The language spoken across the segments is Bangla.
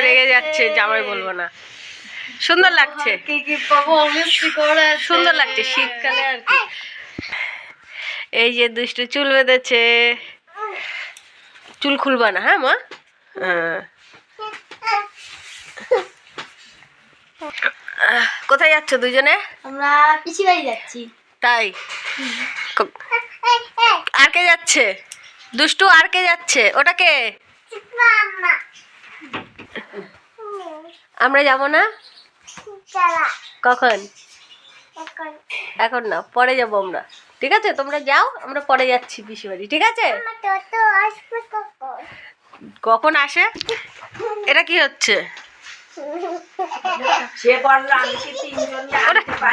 রেগে যাচ্ছে, জামাই বলবো না। সুন্দর লাগছে, সুন্দর লাগছে শীতকালে আর কি। এই যে দুষ্টু চুল বেঁধেছে, চুল খুলবা না হ্যাঁ মা? কোথায় যাচ্ছ দুজনে? আমরা পিসি বাড়ি যাচ্ছি। তাই? আর কে যাচ্ছে? দুষ্টু আর কে যাচ্ছে? ওটাকে আমরা যাব না। কখন? এখন না, পরে যাবো আমরা। ঠিক আছে, তোমরা যাও, আমরা পরে যাচ্ছি পিসি বাড়ি। ঠিক আছে? কখন আসে? এটা কি হচ্ছে?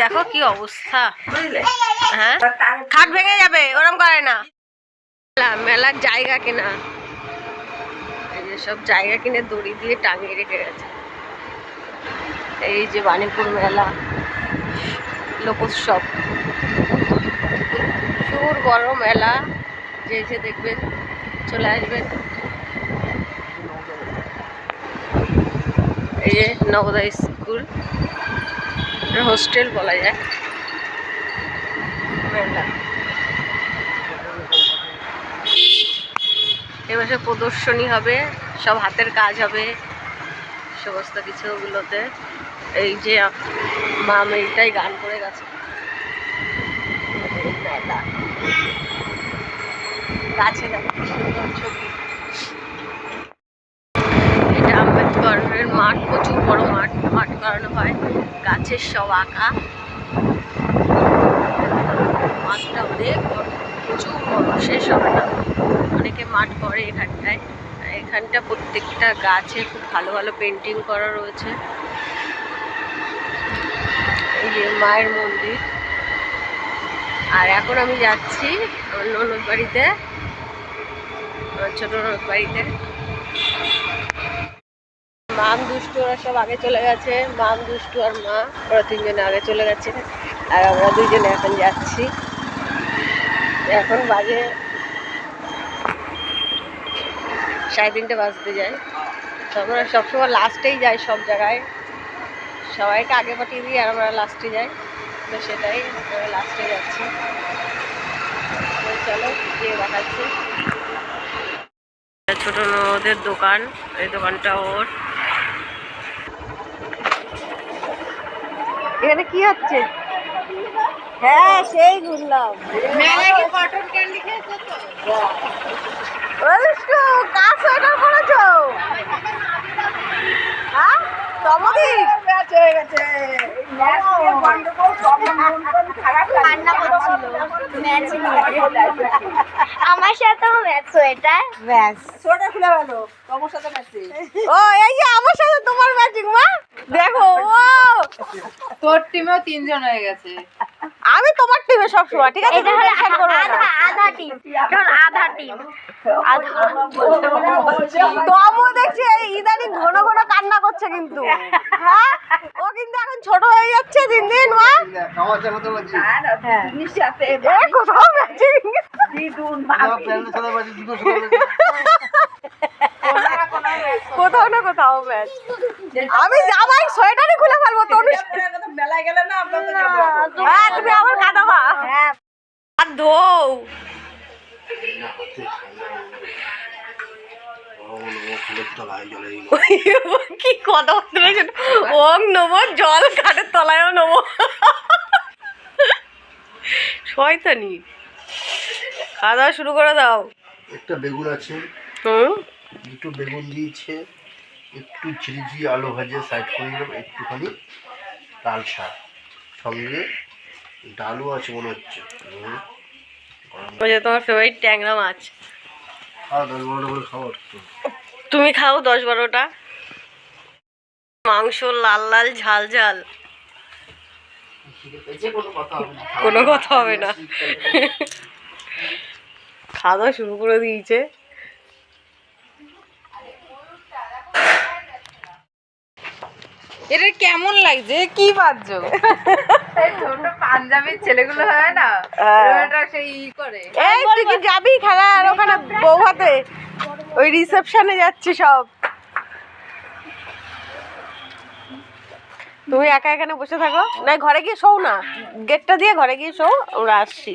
দেখো কি অবস্থা, হ্যাঁ খাট ভেঙে যাবে, ওরম করে না। মেলার জায়গা কেনা, এই যে সব জায়গা কিনে দড়ি দিয়ে টাঙিয়ে রেখে গেছে। এই যে বাণীপুর মেলা, লোকোৎসব, প্রচুর বড় মেলা। যে যে দেখবেন চলে আসবেন। এই যে নবোদয় স্কুল, হোস্টেল বলা যায়। মেলা এবছর প্রদর্শনী হবে, সব হাতের কাজ হবে সমস্ত কিছুগুলোতে। এই যে মা মেয়েটাই গান করে গেছে। গাছে দেখো সুন্দর ছবি। এটা আম্বেদকরের মাঠ, প্রচুর বড় মাঠ, মাঠ করানো হয়, গাছের সব আঁকা। মাঠটা অনেক বড়, প্রচুর বড়, শেষ হবে না। অনেকে মাঠ করে এখানটায়। এখানটা প্রত্যেকটা গাছে খুব ভালো ভালো পেন্টিং করা রয়েছে। এই যে মায়ের মন্দির। আর এখন আমি যাচ্ছি আমার ননদ বাড়িতে, আমার ছোট ননদ বাড়িতে। মাম দুষ্টু ওরা সব আগে চলে গেছে, মাম দুষ্টু আর মা, ওরা তিনজনে আগে চলে গেছে। আর আমরা দুইজনে এখন যাচ্ছি। এখন বাজে 3:30 বাজতে যায়। তো আমরা সবসময় লাস্টেই যাই সব জায়গায়, সবাইকে আগে পাঠিয়ে দিই আর আমরা লাস্টে যাই। তো সেটাই, আমরা লাস্টে যাচ্ছি। তো চলো গিয়ে দেখাচ্ছি। ছোট নদের দোকান, এই দোকানটা ওর। এখানে কি হচ্ছে? হ্যাঁ সেই ঘুরলাম। কাজ সোয়েটার পরেছো? হ্যাঁ তমদি হয়ে গেছে। আমার সাথেও ম্যাচ সোয়েটার, ব্যাস সোয়েটার খুলে গেল। তোমার সাথে ম্যাচিং। ও এই যে আমার সাথে তোমার ম্যাচিং মা, দেখো ও তোর টিমেও 3 জন হয়ে গেছে। আমি তোমার টিমে সব সময়। ঠিক আছে, এটা হলো আধা টিম, এখন আধা টিম। তমও দেখছি ইদানিং ঘন ঘন কান্না করছে কিন্তু। হ্যাঁ ও কিন্তু এখন ছোট হয়ে যাচ্ছে দিন দিন মা। কোথাও ম্যাচিং, কোথাও না কোথাও ম্যাচ। আমি যাবাই সোয়েটারই খুলে ফেলবো। মেলায় গেলে না হ্যাঁ তুমি আমার কাঁদাবা। আর দৌ কি কথা বলতে, ওং নেবো জল কাঠের তলায়ও নেবো। শয়তানি। খাওয়া দাওয়া শুরু করে দাও। একটা বেগুন আছে, দুটো বেগুন দিয়েছে, একটু ঝিরিঝিরি আলু ভাজে সাইড করে দিলাম, একটুখানি লাল শাক, সঙ্গে ডালও আছে মনে হচ্ছে। তোমার ফেভারিট ট্যাংরা মাছ। আর 10-12টা করে খাবার তুমি খাও 10-12টা। মাংস লাল লাল ঝাল ঝাল, কোনো কথা হবে না। খাওয়া দাওয়া শুরু করে দিয়েছে। এটা কেমন লাগছে? কি বাজছো? ছোট পাঞ্জাবির ছেলেগুলো হয় না, সেই করে। এই তুই কি যাবি খেলা? আর ওখানে বউ হাতে ওই রিসেপশনে যাচ্ছি সব। তুমি একা এখানে বসে থাকো, না ঘরে গিয়ে শোও না, গেটটা দিয়ে ঘরে গিয়ে শোও, আমরা আসছি।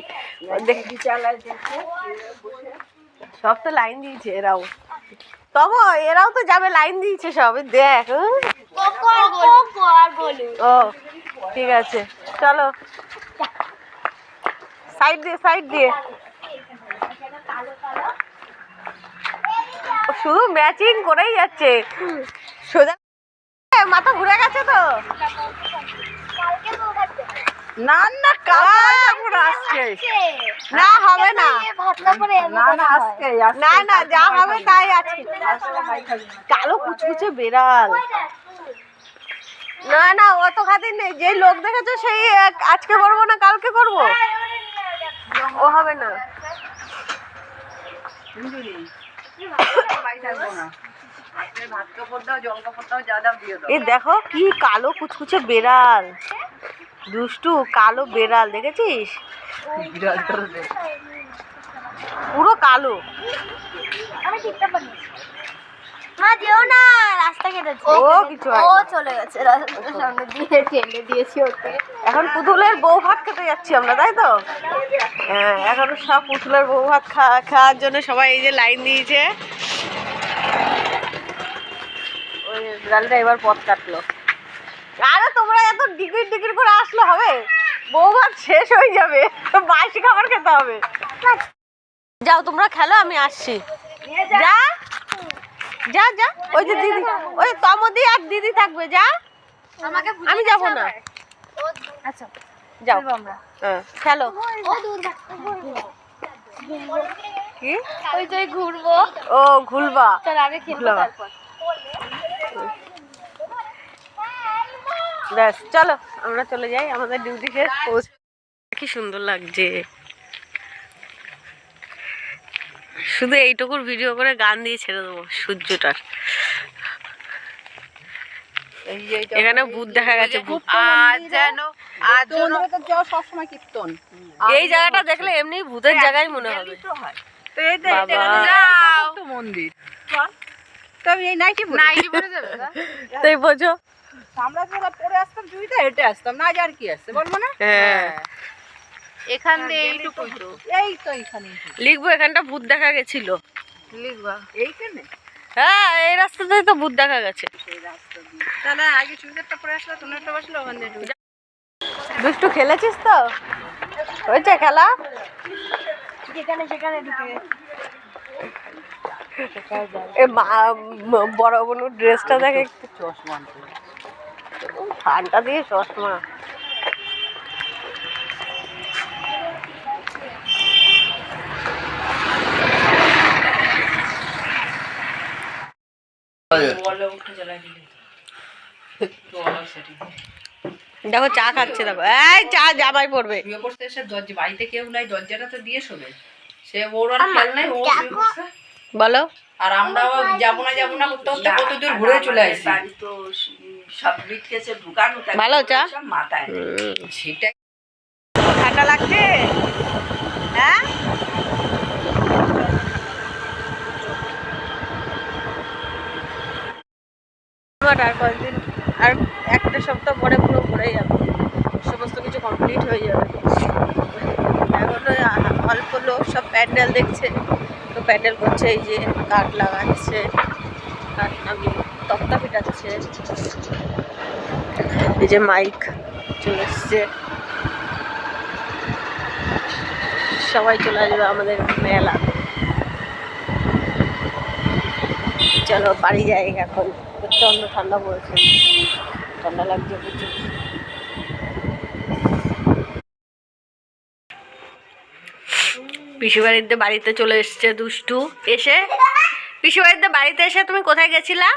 সব তো লাইন দিয়েছে এরাও, তবু এরাও তো যাবে, লাইন দিয়েছে সব, দেখ। ও ঠিক আছে, চলো সাইড দিয়ে, সাইড দিয়ে। শুধু ম্যাচিং করেই যাচ্ছে, সোজা মাথা ঘুরে গেছে তো। না না আজকে না হবে না, না না যা হবে তাই আছে। কালো কুচকুচে বেড়াল, না না অত খাতির নেই, যে লোক দেখেছো সেই আজকে করবো না কালকে করবো, ও হবে না। এই দেখো কি কালো কুচকুচে বেড়াল, দুষ্টু কালো বেড়াল, দেখেছিস পুরো কালো। মা যেও না, রাস্তা কেটেছে। ও কিছু হয় ও না। চলে গেছে রাস্তার সামনে দিয়ে, ঠেলে দিয়েছি ওকে। এখন পুতুলের বউ ভাত খেতে যাচ্ছি আমরা, তাই তো? হ্যাঁ, এখন সব পুতুলের বউ ভাত খাওয়ার জন্য সবাই এই যে লাইন দিয়েছে। ওই বিড়ালটা এবার পথ কাটলো। আরে তোমরা এত ডিগ্রি ডিগ্রি করে আসলে হবে? বউ ভাত শেষ হয়ে যাবে, বাসি খাবার খেতে হবে। যাও তোমরা খেলো, আমি আসছি। যা যা যা, ওই যে দিদি, ওই তমদি আর দিদি থাকবে, যা। আমি যাবো না। আচ্ছা যাও হ্যাঁ খেলো। কি ওই যে ঘুরবো, ও ঘুরবা, চল আগে খেলবো ঘুরবা। তারপর। ব্যাস চলো আমরা চলে যাই, আমাদের ডিউটি শেষ। কি সুন্দর লাগছে, শুধু এইটুকুর ভিডিও করে গান দিয়ে ছেড়ে দেবো সূর্যটার। এখানে ভূত দেখা গেছে, ভূত। সবসময় কীর্তন, এই জায়গাটা দেখলে এমনি ভূতের জায়গায় মনে হবে। মন্দির তবে এই নাইটি পরে যাবে, তাই বোঝো, আমরা যারা পরে আসতাম চুড়িটা হেঁটে আসতাম, না আর কি আসছে বলবো না। হ্যাঁ এখান দিয়ে এইটুকু, এই তো এইখানে লিখবো এখানটা ভূত দেখা গেছিল, লিখবা এইখানে। হ্যাঁ এই রাস্তাতেই তো ভূত দেখা গেছে। তাহলে আগে চুড়িদারটা পরে আসলো, তোমরা একটা বসলো ওখান দিয়ে ঢুকে। দুষ্টু খেলেছিস তো, হয়েছে খেলা? যেখানে সেখানে ঢুকে এ বড় বোনুর ড্রেসটা দেখে, চশমা ফানটা দিয়ে চশমা। দেখো চা খাচ্ছে, দেখো এই চা জামাই পড়বে। শুয়ে পড়তে এসে দরজা, বাড়িতে কেউ নাই, দরজাটা তো দিয়ে শোবে। সে ওর আর খেয়াল নাই, ও শুয়ে পড়ছে। বলো, আর আমরাও যাবো না করতে করতে কত দূর ঘুরে চলে আসি। ভালো চা? সেটাই ঠান্ডা লাগছে? হ্যাঁ আর কয়েকদিন, আর একটা সপ্তাহ পরে পুরো ঘুরে যাবে, সমস্ত কিছু কমপ্লিট হয়ে যাবে। এখনো অল্প লোক সব প্যান্ডেল দেখছে, তো প্যান্ডেল করছে, এই যে কাঠ লাগাচ্ছে, কাঠ নামিয়ে তক্তা পিটাচ্ছে, এই যে মাইক চলে এসছে, সবাই চলে আসবে আমাদের মেলা। চলো বাড়ি যাই এখন, প্রচন্ড ঠান্ডা পড়েছে, ঠান্ডা লাগছে প্রচুর। পিসি বাড়িতে চলে এসছে দুষ্টু। এসে পিসি বাড়িতে এসে তুমি কোথায় গেছিলা?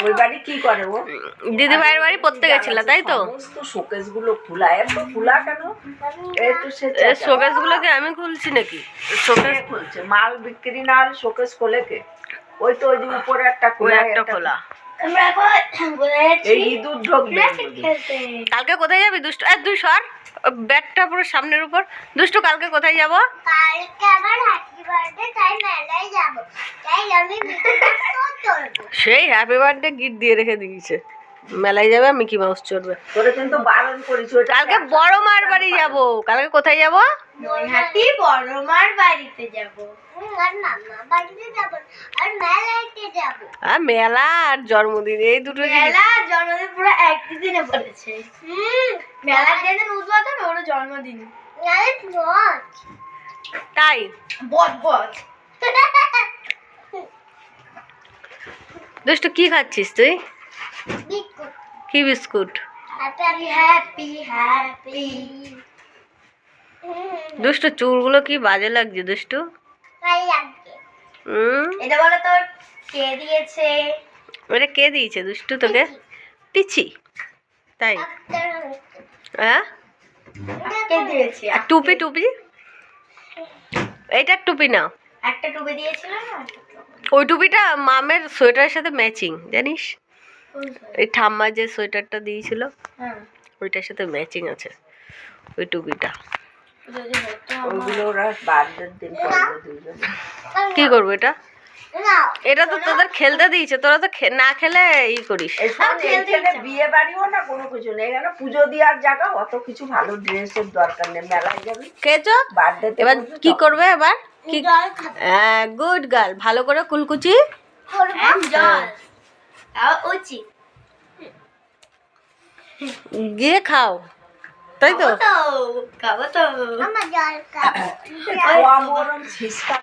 ওই বাড়ি কি করে ও? দিদি ভাইয়ের বাড়ি পড়তে গেছিলা, তাই তো? সমস্ত শোকেস গুলো খোলা, এত খোলা কেন? এই তো সে শোকেস গুলোকে আমি খুলছি নাকি? শোকেস খুলছে, মাল বিক্রি না হলে শোকেস খোলে কে? ওই তো ওই যে উপরে একটা খোলা, একটা খোলা। আমরা এখন বলে এই ইঁদুর ঢুকবে। কালকে কোথায় যাবি দুষ্টু? তুই সর, ব্যাগটা পুরো সামনের উপর। দুষ্টু কালকে কোথায় যাব? কালকে আমার হ্যাপি বার্থডে, তাই মেলায় যাব, তাই আমি সেই হ্যাপি বার্থডে গিফট দিয়ে রেখে দিয়েছে। মেলায় যাবে, মিকি মাউস চড়বে। তোরে কিন্তু বারণ করিস ওটা কালকে বড় মার বাড়ি যাব। কালকে কোথায় যাব? নৈহাটি বড় মার বাড়িতে যাব। আর মামা বাড়িতে যাব। আর মেলাতে যাব। আর মেলা আর জন্মদিন এই দুটো জিনিস। মেলা জন্মদিন পুরো একই দিনে পড়েছে। মেলার যেদিন উদ্বোধন ওর জন্মদিন। তাই বট দুষ্টু কি খাচ্ছিস তুই? কি বিস্কুট? হ্যাপি দুষ্টু চুলগুলো কি বাজে লাগছে দুষ্টু। এটা বলে তোর কে দিয়েছে? এটা কে দিয়েছে দুষ্টু তোকে? পিছি তাই? হ্যাঁ কে দিয়েছে? আর টুপি টুপি, এইটার টুপি না, একটা টুপি দিয়েছিল না? ওই টুপিটা মামের সোয়েটারের সাথে ম্যাচিং জানিস। এই ঠাম্মা যে সোয়েটারটা দিয়েছিল হ্যাঁ ওইটার সাথে ম্যাচিং আছে ওই টুপিটা। যদি হতো ওগুলো ওরা বার্থডের দিন করবে দুজনে। কি করবো এটা? এটা তো তোদের খেলতে দিয়েছে, তোরা তো না খেলে ই করিস। এখানে বিয়ে বাড়িও না কোনো কিছু নেই, এখানে পুজো দেওয়ার জায়গা, অত কিছু ভালো ড্রেসের দরকার নেই। মেলায় যাবি খেয়েছো? বার্থডে এবার কি করবে এবার? কি? হ্যাঁ গুড গার্ল, ভালো করে কুলকুচি জল তাও উচিত গিয়ে খাও, তাই তো? খাবো তো আমার জল খাবো গরম ছিস্কা